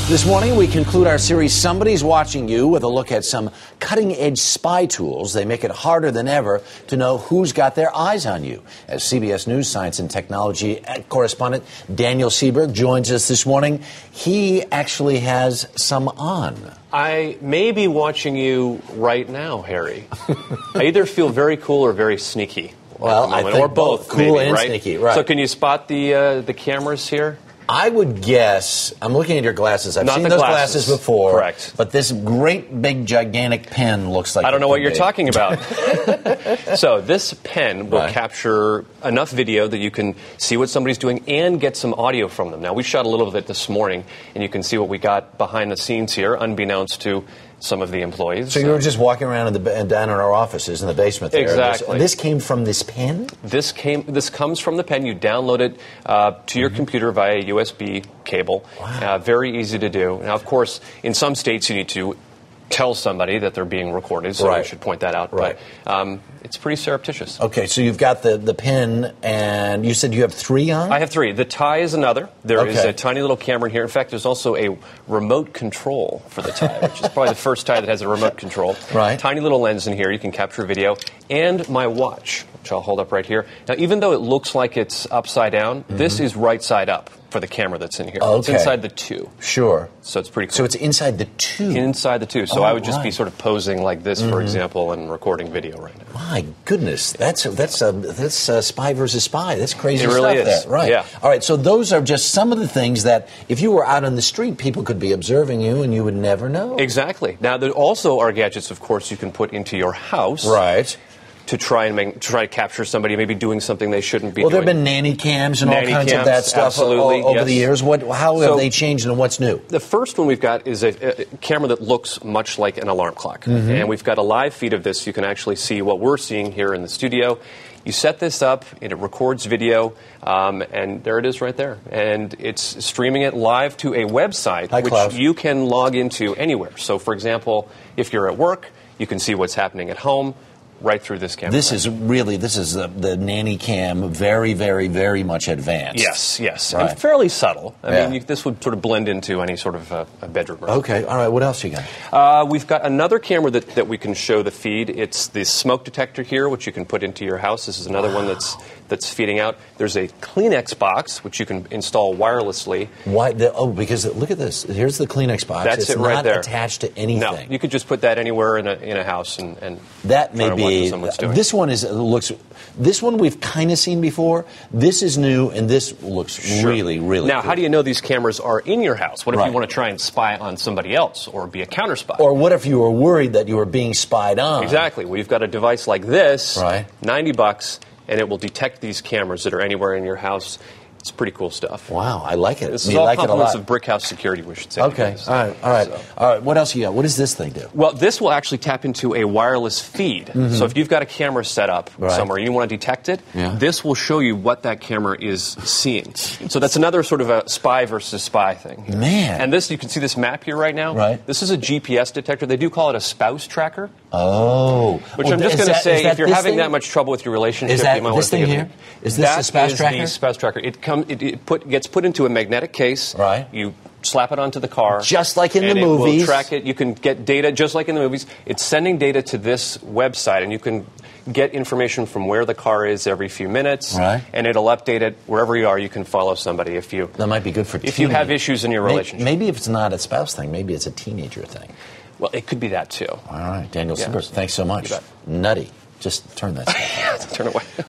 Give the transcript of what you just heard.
This morning, we conclude our series, Somebody's Watching You, with a look at some cutting-edge spy tools. They make it harder than ever to know who's got their eyes on you. As CBS News science and technology correspondent Daniel Seberg joins us this morning, he actually has some on. I may be watching you right now, Harry. I either feel very cool or very sneaky. Well, I think or both, cool maybe, and right? sneaky, right. So can you spot the cameras here? I would guess, I'm looking at your glasses. I've Not seen the those glasses. glasses before. Correct. But this great, big, gigantic pen looks like I don't know what you're big. talking about. So this pen will capture enough video that you can see what somebody's doing and get some audio from them. Now, we shot a little bit this morning, and you can see what we got behind the scenes here, unbeknownst to some of the employees. So you were just walking around down in our offices in the basement there. Exactly. This came from this pen? This comes from the pen. You download it to your computer via USB cable. Wow. Very easy to do. Now, of course, in some states you need to tell somebody that they're being recorded, so I should point that out. Right. But it's pretty surreptitious. Okay, so you've got the pen, and you said you have 3 on? I have 3. The tie is another. There is a tiny little camera in here. In fact, there's also a remote control for the tie, which is probably the first tie that has a remote control. Right. Tiny little lens in here. You can capture video. And my watch, which I'll hold up right here. Now, even though it looks like it's upside down, this is right side up for the camera that's in here. Okay. It's inside the 2. Sure. So it's pretty cool. So it's inside the 2? Inside the 2. So I would just be sort of posing like this, for example, and recording video right now. My goodness, that's spy versus spy. That's crazy stuff. It really is. There. Right. Yeah. All right. So those are just some of the things that, if you were out on the street, people could be observing you, and you would never know. Exactly. Now, there also are gadgets, of course, you can put into your house. Right. To try to capture somebody maybe doing something they shouldn't be doing. Well, there have been nanny cams and all kinds of that stuff absolutely, over the years. How have they changed, and what's new? The first one we've got is a camera that looks much like an alarm clock. And we've got a live feed of this. You can actually see what we're seeing here in the studio. You set this up, and it records video, and there it is right there. And it's streaming it live to a website, which you can log into anywhere. So, for example, if you're at work, you can see what's happening at home. Right through this camera. This is the nanny cam, very, very, very much advanced. Yes. Right. And fairly subtle. I mean, this would sort of blend into any sort of a bedroom room. Okay, all right. What else you got? We've got another camera that we can show the feed. It's the smoke detector here, which you can put into your house. This is another one that's feeding out. There's a Kleenex box, which you can install wirelessly. Why? Because look at this. Here's the Kleenex box. That's it right there. It's not attached to anything. No, you could just put that anywhere in a house and that may be. This one This one we've kind of seen before. This is new, and this looks really, really Now, cool. how do you know these cameras are in your house? What if you want to try and spy on somebody else or be a counter spy? Or what if you were worried that you were being spied on? Exactly. Well, you've got a device like this, right. $90, and it will detect these cameras that are anywhere in your house. It's pretty cool stuff. Wow, I like it. This is all compliments of BrickHouse security, we should say. Okay, all right. What else you got? What does this thing do? Well, this will actually tap into a wireless feed. Mm-hmm. So if you've got a camera set up somewhere and you want to detect it, this will show you what that camera is seeing. So that's another sort of a spy versus spy thing. Man. And this, you can see this map here right now. Right. This is a GPS detector. They do call it a spouse tracker. Oh. Which I'm just going to say, if you're having that much trouble with your relationship, you might want to think here? Is this the spouse tracker? That is the spouse tracker. It gets put into a magnetic case. Right. You slap it onto the car. Just like in the movies. It will track it. You can get data just like in the movies. It's sending data to this website, and you can get information from where the car is every few minutes. Right. And it'll update it wherever you are. You can follow somebody if you. That might be good for if you have issues in your relationship. Maybe if it's not a spouse thing, maybe it's a teenager thing. Well, it could be that too. All right, Daniel Seberg, thanks so much. Nutty. Just turn that stuff off. Turn it away.